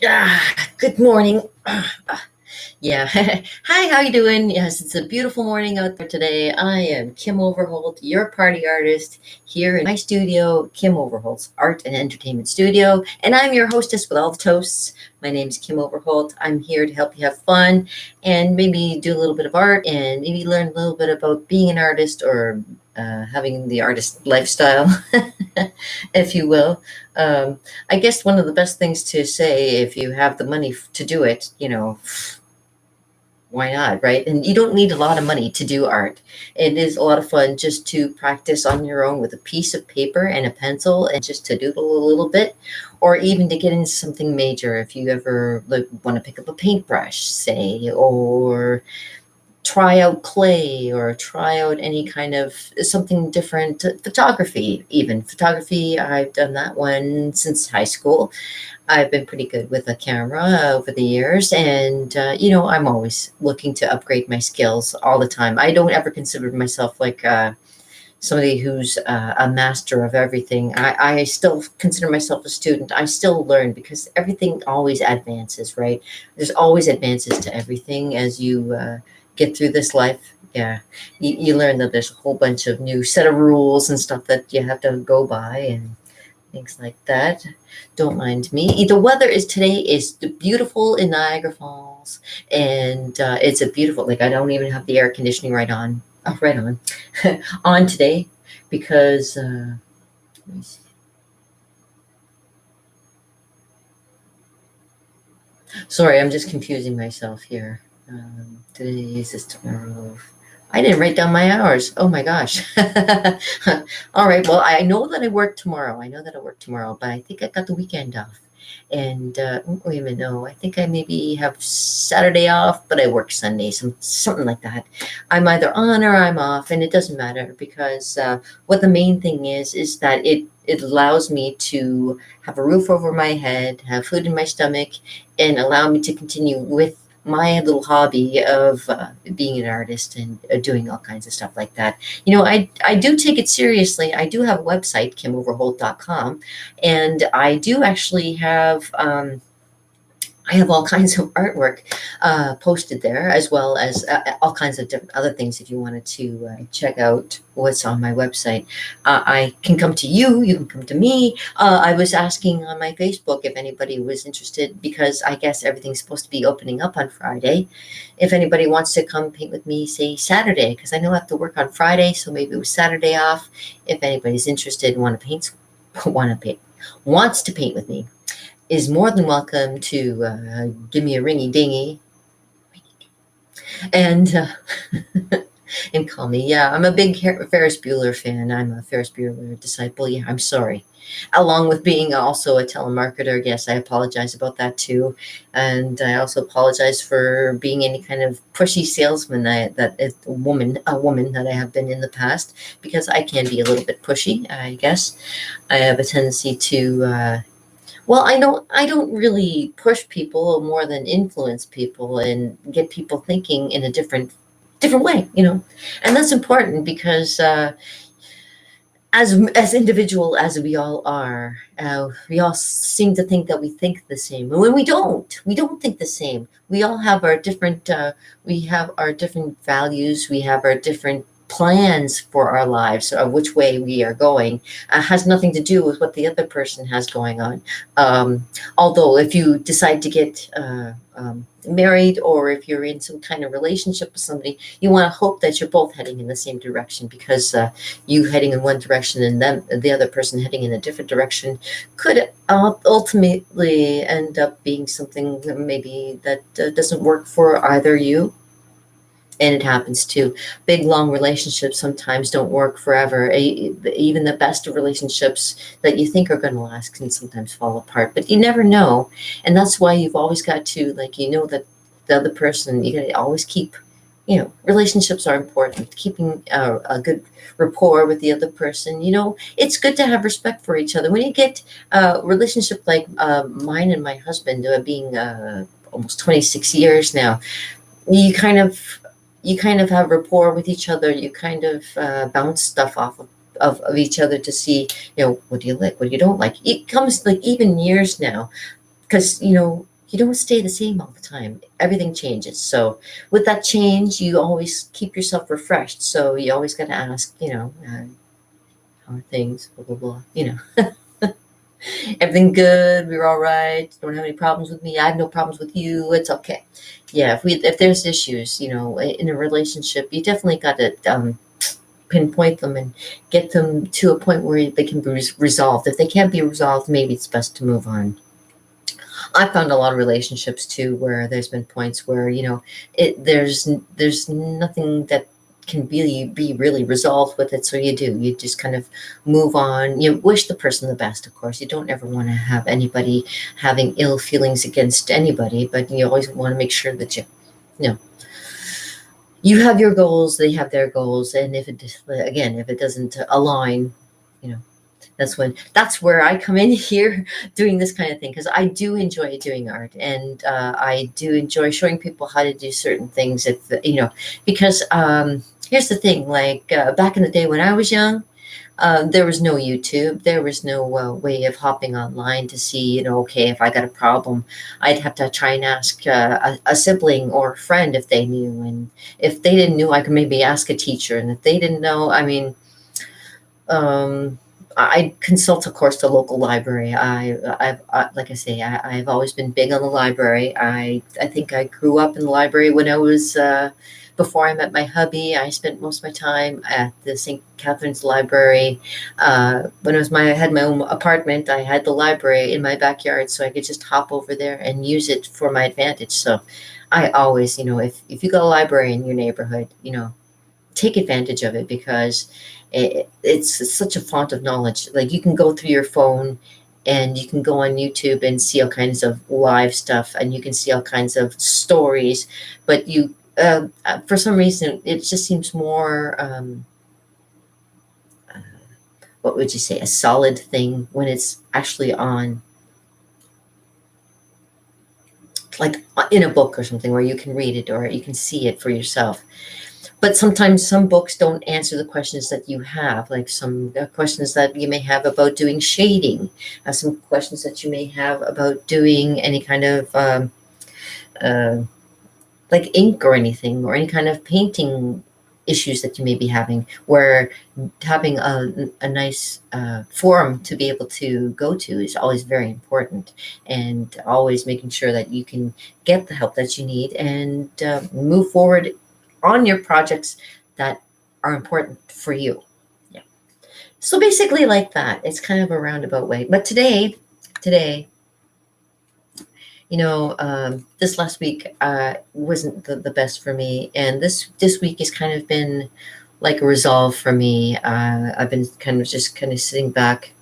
Good morning. Yeah. Hi, how you doing? Yes, it's a beautiful morning out there today. I am Kim Overholt, your party artist here in my studio, Kim Overholt's Art and Entertainment Studio, and I'm your hostess with all the toasts. My name is Kim Overholt. I'm here to help you have fun and maybe do a little bit of art and maybe learn a little bit about being an artist or having the artist lifestyle, if you will. I guess one of the best things to say if you have the money to do it, why not, right? And you don't need a lot of money to do art. It is a lot of fun just to practice on your own with a piece of paper and a pencil and just to doodle a little bit, or even to get into something major if you ever like want to pick up a paintbrush, say, or try out clay or try out any kind of something different. Photography, even photography, I've done that one since high school. I've been pretty good with a camera over the years, and I'm always looking to upgrade my skills all the time. I don't ever consider myself like somebody who's a master of everything. I still consider myself a student. I still learn because everything always advances, right? There's always advances to everything as you get through this life. Yeah, you learn that there's a whole bunch of new set of rules and stuff that you have to go by and things like that. Don't mind me. The weather is today is beautiful in Niagara Falls, and it's a beautiful. Like I don't even have the air conditioning right on. Oh, right on, on today, because let me see. Sorry, I'm just confusing myself here. Today is this tomorrow. I didn't write down my hours. Oh my gosh. All right. Well, I know that I work tomorrow. I know that I work tomorrow, but I think I got the weekend off. And wait a minute. No, I think I maybe have Saturday off, but I work Sunday, something like that. I'm either on or I'm off, and it doesn't matter because what the main thing is that it allows me to have a roof over my head, have food in my stomach, and allow me to continue with my little hobby of being an artist and doing all kinds of stuff like that. I do take it seriously. I do have a website, kimoverholt.com, and I do actually have I have all kinds of artwork posted there, as well as all kinds of different other things. If you wanted to check out what's on my website, I can come to you. You can come to me. I was asking on my Facebook if anybody was interested because I guess everything's supposed to be opening up on Friday. If anybody wants to come paint with me, say Saturday, because I know I have to work on Friday, so maybe it was Saturday off. If anybody's interested, want to paint, want to paint, wants to paint with me is more than welcome to give me a ringy dingy and and call me. Yeah, I'm a big Ferris Bueller fan. I'm a Ferris Bueller disciple. Yeah, I'm sorry. Along with being also a telemarketer, yes, I apologize about that too, and I also apologize for being any kind of pushy salesman that is a woman that I have been in the past because I can be a little bit pushy. I guess I have a tendency to. Well, I don't really push people more than influence people and get people thinking in a different way. And that's important because as individual as we all are, we all seem to think that we think the same. And when we don't think the same. We all have our different values. We have our different plans for our lives, which way we are going. Has nothing to do with what the other person has going on. Although, if you decide to get married, or if you're in some kind of relationship with somebody, you want to hope that you're both heading in the same direction because you heading in one direction and then the other person heading in a different direction could ultimately end up being something that maybe that doesn't work for either you. And it happens too. Big long relationships sometimes don't work forever. Even the best of relationships that you think are going to last can sometimes fall apart, but you never know. And that's why you've always got to, like, that the other person, you got to always keep, relationships are important. Keeping a good rapport with the other person. It's good to have respect for each other. When you get a relationship like mine and my husband, being almost 26 years now, you kind of have rapport with each other. You kind of bounce stuff off of each other to see, what do you like, what you don't like. It comes like even years now, because you don't stay the same all the time. Everything changes. So with that change, you always keep yourself refreshed. So you always got to ask, how are things, blah, blah, blah, everything good, we're all right, don't have any problems with me, I have no problems with you, it's okay. Yeah, if there's issues, in a relationship, you definitely got to pinpoint them and get them to a point where they can be resolved. If they can't be resolved, maybe it's best to move on. I found a lot of relationships too where there's been points where there's nothing that can be really resolved with it. So you just kind of move on. You wish the person the best, of course. You don't ever want to have anybody having ill feelings against anybody, but you always want to make sure that you know you have your goals, they have their goals, and if it doesn't align, you know that's where I come in here doing this kind of thing, because I do enjoy doing art, and I do enjoy showing people how to do certain things. Because here's the thing: like back in the day when I was young, there was no YouTube. There was no way of hopping online to see, okay, if I got a problem, I'd have to try and ask a sibling or a friend if they knew. And if they didn't know, I could maybe ask a teacher. And if they didn't know, I mean, I consult, of course, the local library. Like I say, I've always been big on the library. I think I grew up in the library when I was, before I met my hubby. I spent most of my time at the St. Catherine's Library. When I had my own apartment, I had the library in my backyard, so I could just hop over there and use it for my advantage. So I always, if you got a library in your neighborhood, take advantage of it, because it's such a font of knowledge. Like, you can go through your phone and you can go on YouTube and see all kinds of live stuff, and you can see all kinds of stories, but for some reason, it just seems more, what would you say, a solid thing when it's actually on, like in a book or something, where you can read it or you can see it for yourself. But sometimes some books don't answer the questions that you have, like some questions that you may have about doing shading, some questions that you may have about doing any kind of uh, like ink or anything, or any kind of painting issues that you may be having, where having a nice forum to be able to go to is always very important, and always making sure that you can get the help that you need and move forward on your projects that are important for you. Yeah. So basically, like that, it's kind of a roundabout way. But today, this last week wasn't the best for me, and this week has kind of been like a resolve for me. I've been kind of sitting back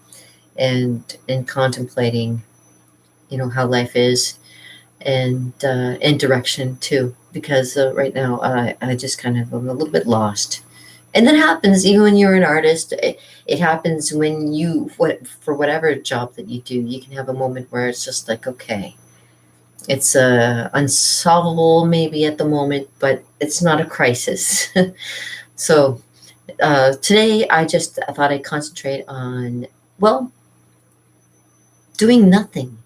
and contemplating, how life is, and direction too, because right now I just kind of am a little bit lost. And that happens even when you're an artist. It happens when for whatever job that you do, you can have a moment where it's just like, okay, it's unsolvable maybe at the moment, but it's not a crisis. So today I thought I'd concentrate on, well, doing nothing,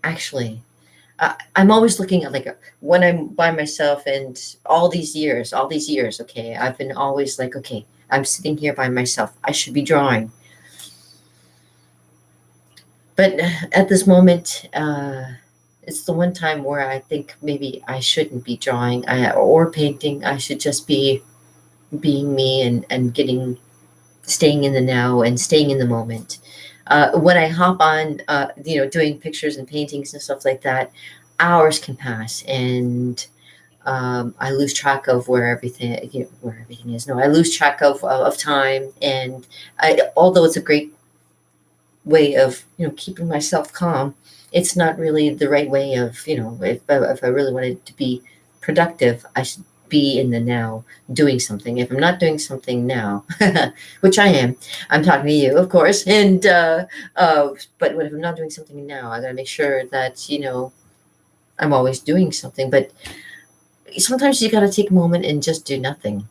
actually. I'm always looking at, like, when I'm by myself, and all these years, okay, I've been always like, okay, I'm sitting here by myself, I should be drawing. But at this moment, it's the one time where I think maybe I shouldn't be drawing or painting. I should just be being me, and staying in the now and staying in the moment. When I hop on, doing pictures and paintings and stuff like that, hours can pass, and I lose track of where everything is. No, I lose track of time, and although it's a great way of keeping myself calm, it's not really the right way of, if I really wanted to be productive, I should be in the now doing something. If I'm not doing something now, which I am, I'm talking to you, of course, and but if I'm not doing something now, I gotta make sure that I'm always doing something. But sometimes you gotta take a moment and just do nothing.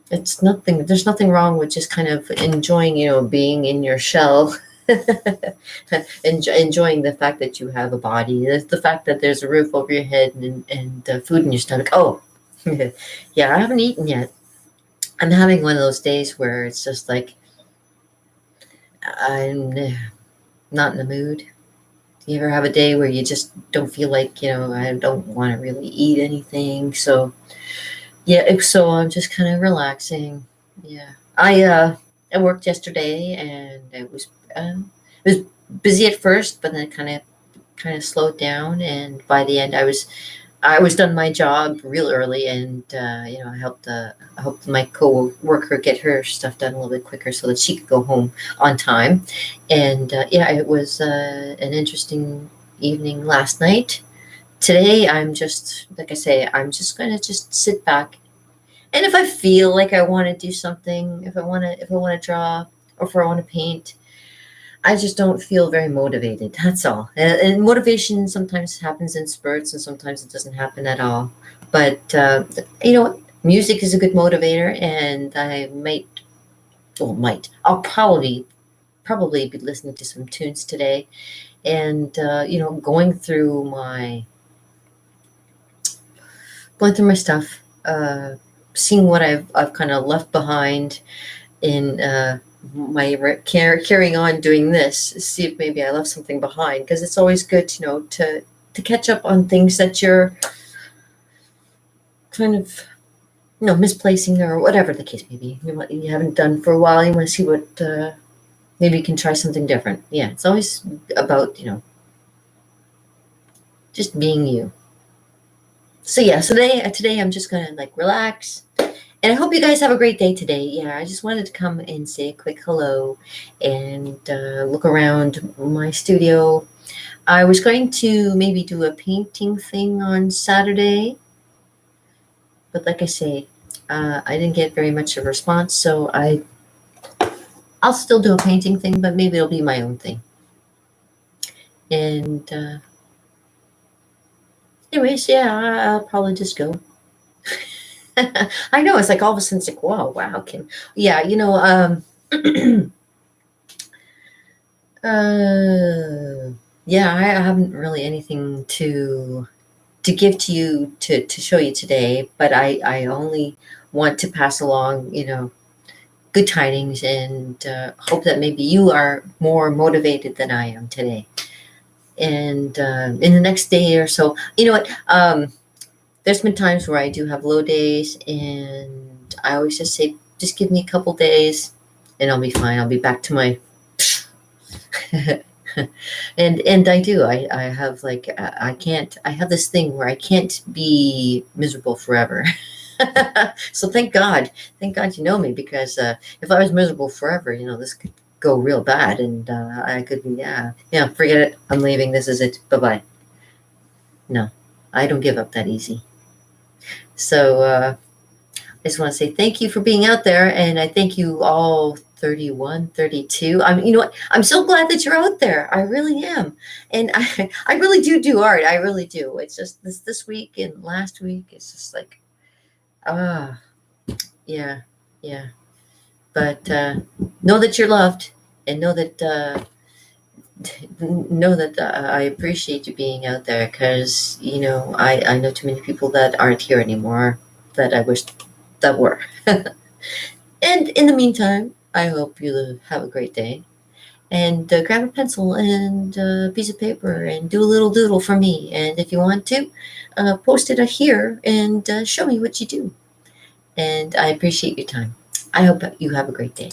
There's nothing wrong with just kind of enjoying, being in your shell Enjoying the fact that you have a body, the fact that there's a roof over your head and food in your stomach. Oh, yeah, I haven't eaten yet. I'm having one of those days where it's just like I'm not in the mood. You ever have a day where you just don't feel like, I don't want to really eat anything? So, yeah, so I'm just kind of relaxing. Yeah. I worked yesterday and it was busy at first, but then it kind of slowed down, and by the end I was done my job real early, and I helped my co-worker get her stuff done a little bit quicker so that she could go home on time. And yeah, it was an interesting evening last night. Today, I'm just like I say, I'm just going to just sit back, and if I feel like I want to do something, if I want to draw, or if I want to paint, I just don't feel very motivated. That's all. And motivation sometimes happens in spurts, and sometimes it doesn't happen at all. But music is a good motivator, and I I'll probably be listening to some tunes today, and going through my stuff, seeing what I've kind of left behind in carrying on doing this, see if maybe I left something behind, because it's always good, to catch up on things that you're kind of misplacing, or whatever the case may be. You haven't done for a while. You want to see what maybe you can try something different. Yeah, it's always about just being you. So yeah, so today I'm just gonna like relax. And I hope you guys have a great day today. Yeah, I just wanted to come and say a quick hello and look around my studio. I was going to maybe do a painting thing on Saturday, but like I say, I didn't get very much of a response, so I'll still do a painting thing, but maybe it'll be my own thing. And anyways, yeah, I'll probably just go. I know, it's like all of a sudden it's like, whoa, wow, Kim. Yeah, yeah, I haven't really anything to give to you to show you today, but I only want to pass along, good tidings, and hope that maybe you are more motivated than I am today. And in the next day or so, you know what? There's been times where I do have low days, and I always just say, just give me a couple days, and I'll be fine. I'll be back to my. and I do. I have like I can't. I have this thing where I can't be miserable forever. So thank God you know me, because if I was miserable forever, this could go real bad, and I could be forget it. I'm leaving. This is it. Bye bye. No, I don't give up that easy. So I just want to say thank you for being out there, and I thank you all 31, 32. You know what? I'm so glad that you're out there. I really am. And I really do art. I really do. It's just this week and last week, it's just like, ah, yeah, yeah. But know that you're loved, and know that I appreciate you being out there, because I know too many people that aren't here anymore that I wish that were. And in the meantime, I hope you have a great day, and grab a pencil and a piece of paper and do a little doodle for me. And if you want to, post it here and show me what you do. And I appreciate your time. I hope that you have a great day.